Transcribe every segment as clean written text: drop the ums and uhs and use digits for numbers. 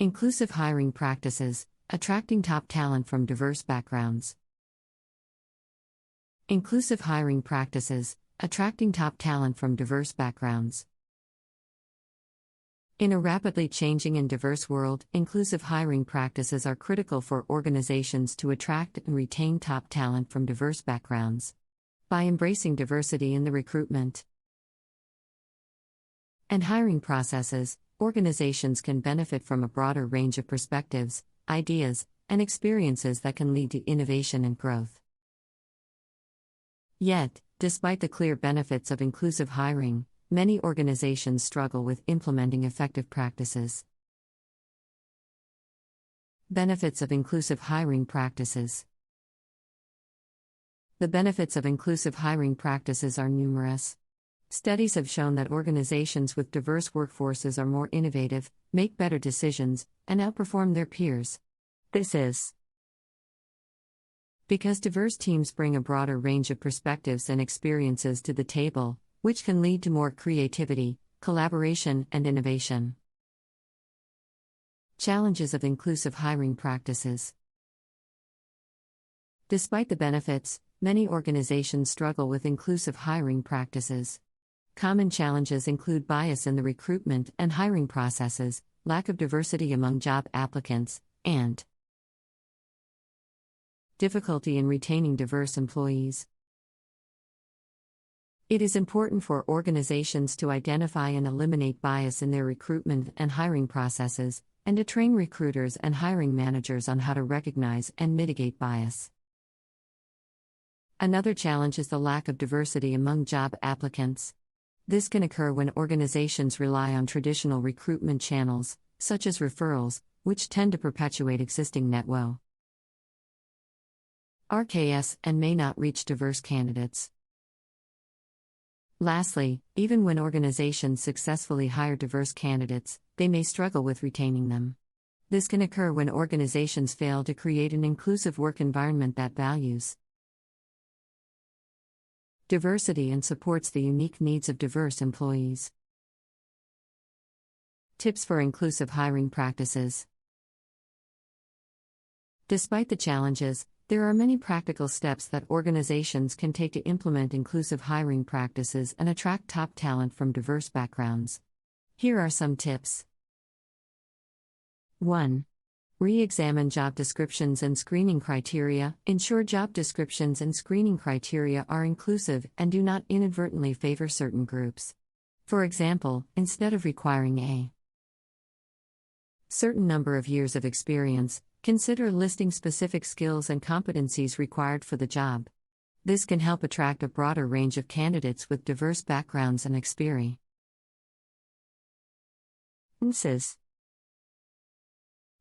Inclusive hiring practices, attracting top talent from diverse backgrounds. Inclusive hiring practices, attracting top talent from diverse backgrounds. In a rapidly changing and diverse world, inclusive hiring practices are critical for organizations to attract and retain top talent from diverse backgrounds. By embracing diversity in the recruitment and hiring processes, organizations can benefit from a broader range of perspectives, ideas, and experiences that can lead to innovation and growth. Yet, despite the clear benefits of inclusive hiring, many organizations struggle with implementing effective practices. Benefits of inclusive hiring practices. The benefits of inclusive hiring practices are numerous. Studies have shown that organizations with diverse workforces are more innovative, make better decisions, and outperform their peers. This is because diverse teams bring a broader range of perspectives and experiences to the table, which can lead to more creativity, collaboration, and innovation. Challenges of inclusive hiring practices. Despite the benefits, many organizations struggle with inclusive hiring practices. Common challenges include bias in the recruitment and hiring processes, lack of diversity among job applicants, and difficulty in retaining diverse employees. It is important for organizations to identify and eliminate bias in their recruitment and hiring processes, and to train recruiters and hiring managers on how to recognize and mitigate bias. Another challenge is the lack of diversity among job applicants. This can occur when organizations rely on traditional recruitment channels, such as referrals, which tend to perpetuate existing networks and may not reach diverse candidates. Lastly, even when organizations successfully hire diverse candidates, they may struggle with retaining them. This can occur when organizations fail to create an inclusive work environment that values diversity and supports the unique needs of diverse employees. Tips for inclusive hiring practices. Despite the challenges, there are many practical steps that organizations can take to implement inclusive hiring practices and attract top talent from diverse backgrounds. Here are some tips. 1. Re-examine job descriptions and screening criteria. Ensure job descriptions and screening criteria are inclusive and do not inadvertently favor certain groups. For example, instead of requiring a certain number of years of experience, consider listing specific skills and competencies required for the job. This can help attract a broader range of candidates with diverse backgrounds and experiences.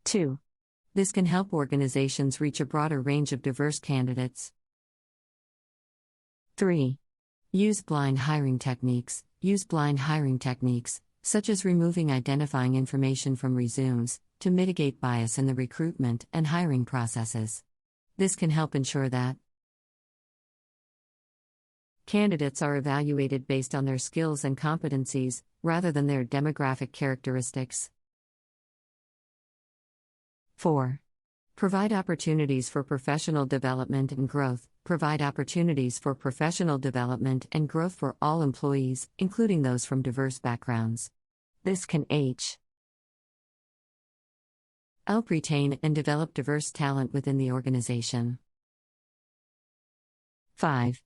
2. This can help organizations reach a broader range of diverse candidates. 3. Use blind hiring techniques. Use blind hiring techniques, such as removing identifying information from resumes, to mitigate bias in the recruitment and hiring processes. This can help ensure that candidates are evaluated based on their skills and competencies, rather than their demographic characteristics. 4. Provide opportunities for professional development and growth. Provide opportunities for professional development and growth for all employees, including those from diverse backgrounds. This can help retain and develop diverse talent within the organization. 5.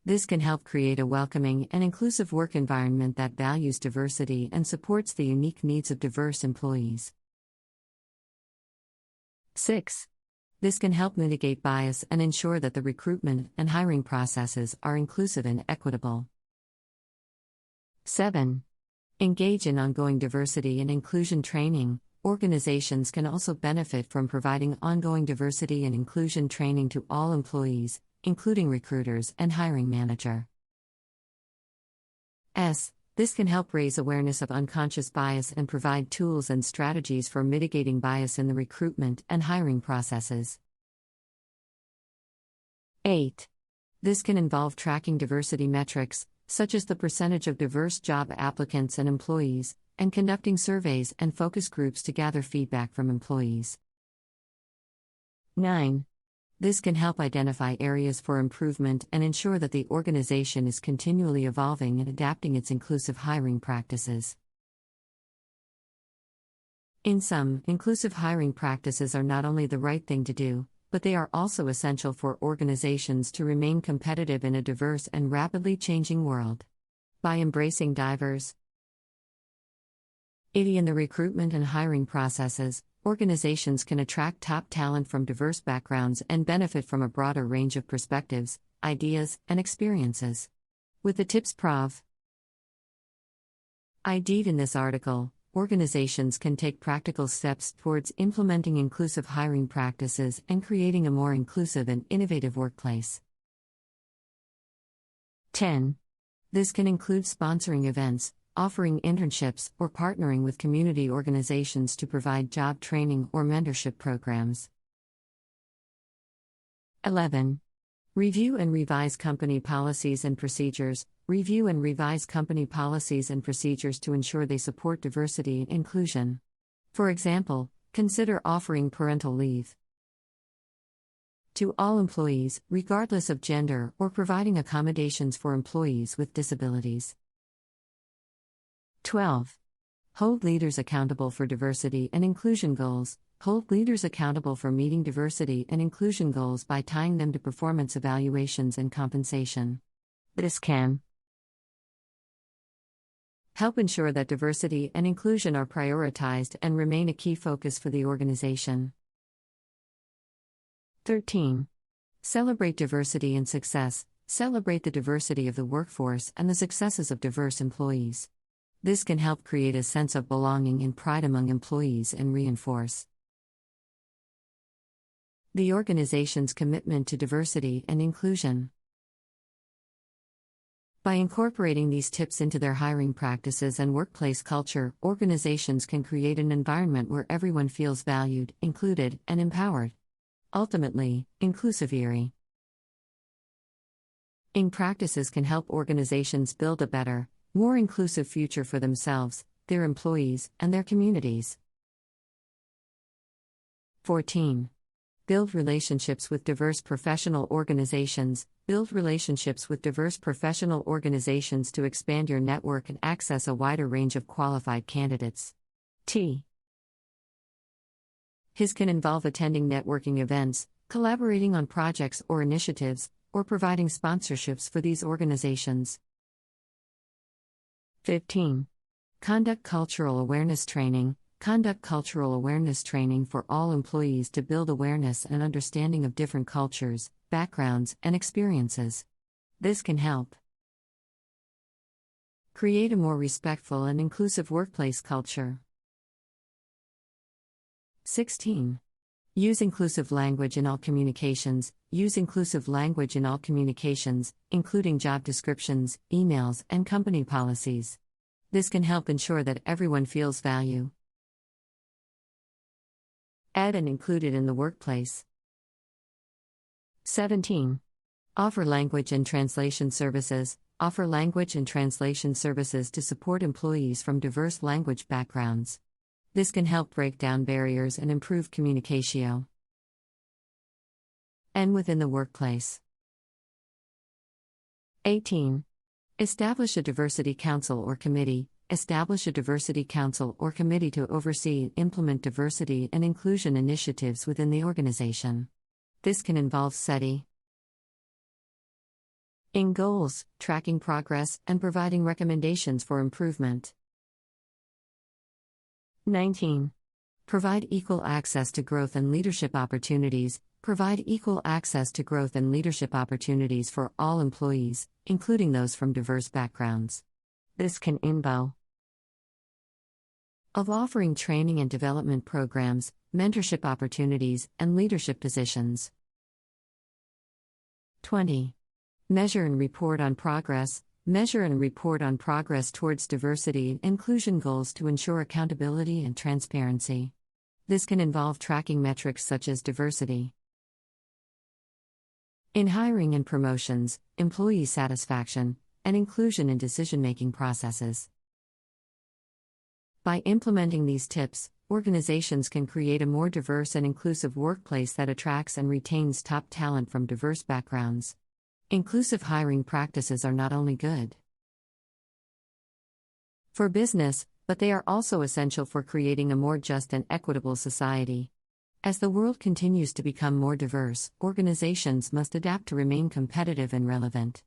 This can help create a welcoming and inclusive work environment that values diversity and supports the unique needs of diverse employees. 6. This can help mitigate bias and ensure that the recruitment and hiring processes are inclusive and equitable. 7. Engage in ongoing diversity and inclusion training. Organizations can also benefit from providing ongoing diversity and inclusion training to all employees, including recruiters and hiring managers. This can help raise awareness of unconscious bias and provide tools and strategies for mitigating bias in the recruitment and hiring processes. 8. This can involve tracking diversity metrics, such as the percentage of diverse job applicants and employees, and conducting surveys and focus groups to gather feedback from employees. 9. This can help identify areas for improvement and ensure that the organization is continually evolving and adapting its inclusive hiring practices. In sum, inclusive hiring practices are not only the right thing to do, but they are also essential for organizations to remain competitive in a diverse and rapidly changing world. By embracing diversity in the recruitment and hiring processes, organizations can attract top talent from diverse backgrounds and benefit from a broader range of perspectives, ideas, and experiences. With the tips Prof. ID'd in this article, organizations can take practical steps towards implementing inclusive hiring practices and creating a more inclusive and innovative workplace. 10. This can include sponsoring events, offering internships, or partnering with community organizations to provide job training or mentorship programs. 11. Review and revise company policies and procedures. Review and revise company policies and procedures to ensure they support diversity and inclusion. For example, consider offering parental leave to all employees, regardless of gender, or providing accommodations for employees with disabilities. 12. Hold leaders accountable for diversity and inclusion goals. Hold leaders accountable for meeting diversity and inclusion goals by tying them to performance evaluations and compensation. This can help ensure that diversity and inclusion are prioritized and remain a key focus for the organization. 13. Celebrate diversity and success. Celebrate the diversity of the workforce and the successes of diverse employees. This can help create a sense of belonging and pride among employees and reinforce the organization's commitment to diversity and inclusion. By incorporating these tips into their hiring practices and workplace culture, organizations can create an environment where everyone feels valued, included, and empowered. Ultimately, inclusive hiring practices can help organizations build a better, more inclusive future for themselves, their employees, and their communities. 14. Build relationships with diverse professional organizations. Build relationships with diverse professional organizations to expand your network and access a wider range of qualified candidates. His can involve attending networking events, collaborating on projects or initiatives, or providing sponsorships for these organizations. 15. Conduct cultural awareness training. Conduct cultural awareness training for all employees to build awareness and understanding of different cultures, backgrounds, and experiences. This can help create a more respectful and inclusive workplace culture. 16. Use inclusive language in all communications. Use inclusive language in all communications, including job descriptions, emails, and company policies. This can help ensure that everyone feels value and included in the workplace. 17. Offer language and translation services. Offer language and translation services to support employees from diverse language backgrounds. This can help break down barriers and improve communication and within the workplace. 18. Establish a diversity council or committee. Establish a diversity council or committee to oversee and implement diversity and inclusion initiatives within the organization. This can involve setting goals, tracking progress, and providing recommendations for improvement. 19. Provide equal access to growth and leadership opportunities. Provide equal access to growth and leadership opportunities for all employees, including those from diverse backgrounds. This can involve offering training and development programs, mentorship opportunities, and leadership positions. 20. Measure and report on progress. Measure and report on progress towards diversity and inclusion goals to ensure accountability and transparency. This can involve tracking metrics such as diversity in hiring and promotions, employee satisfaction, and inclusion in decision-making processes. By implementing these tips, organizations can create a more diverse and inclusive workplace that attracts and retains top talent from diverse backgrounds. Inclusive hiring practices are not only good for business, but they are also essential for creating a more just and equitable society. As the world continues to become more diverse, organizations must adapt to remain competitive and relevant.